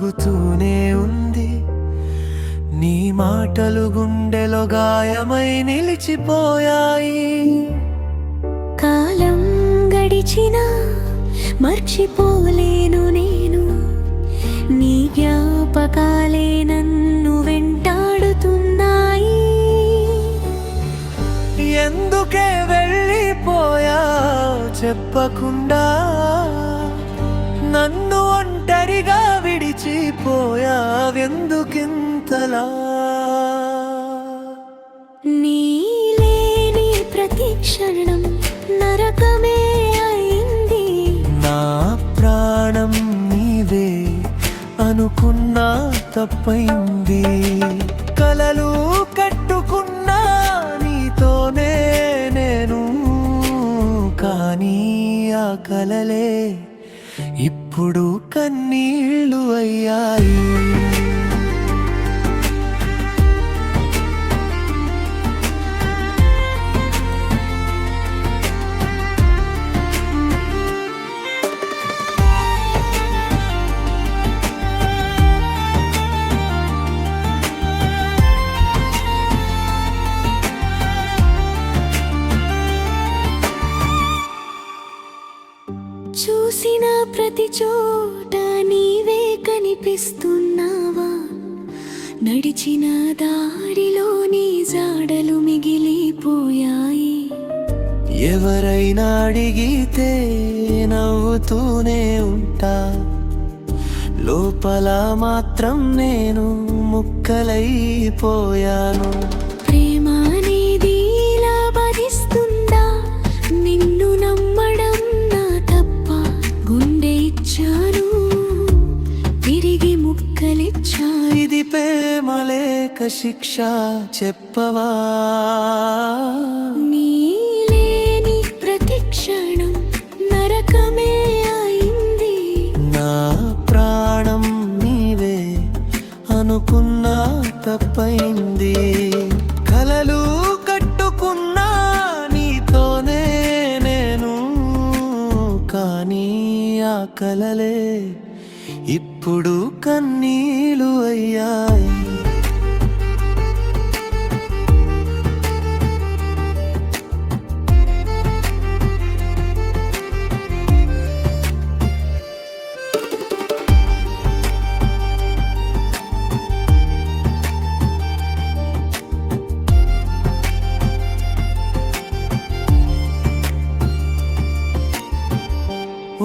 మోగుతూనే ఉంది. నీ మాటలు గుండెలో గాయమై నిలిచిపోయాయి. కాలం గడిచినా మర్చిపోలేను నేను, నీ జ్ఞాపకాలే నన్ను వెంటాడుతున్నాయి. ఎందుకే వెళ్ళిపోయా చెప్పకుండా, నన్ను ఒంటరిగా విడిచిపోయావెందుకింతలా? నీలేని ప్రతి క్షణం నరకమే అయింది. నా ప్రాణం నీవే అనుకున్నా తప్పైంది. కలలు కట్టుకున్నా నీతోనే నేను, కానీ ఆ కలలే ఇప్పుడు కన్నీళ్ళు అయ్యాయి. చూసిన ప్రతి చోట నీవే కనిపిస్తున్నావా? నడిచిన దారిలో నీ జాడలు మిగిలిపోయాయి. ఎవరైనా అడిగితే నవ్వుతూనే ఉంటా, లోపల మాత్రం నేను ముక్కలైపోయాను. ప్రేమ అనేది ఇలా బాధిస్తుందా? నిన్ను నమ్మడం నా తప్ప. గుండె ఇచ్చాను, తిరిగి ముక్కలిచ్చా. ఇది ప్రేమ లేక శిక్ష చెప్పవా? నీలేని ప్రతి క్షణం నరకమే అయింది. నా ప్రాణం నీవే అనుకున్నా తప్పైంది. కలలు కట్టుకున్నా నీతోనే నేను, కానీ ఆ కలలే ఇప్పుడు కన్నీళ్ళు అయ్యాయి.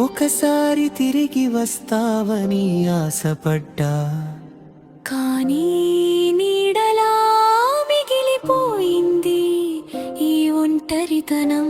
ఒకసారి తిరిగి వస్తావని ఆశపడ్డా, కానీ నీడలా మిగిలిపోయింది ఈ ఒంటరితనం.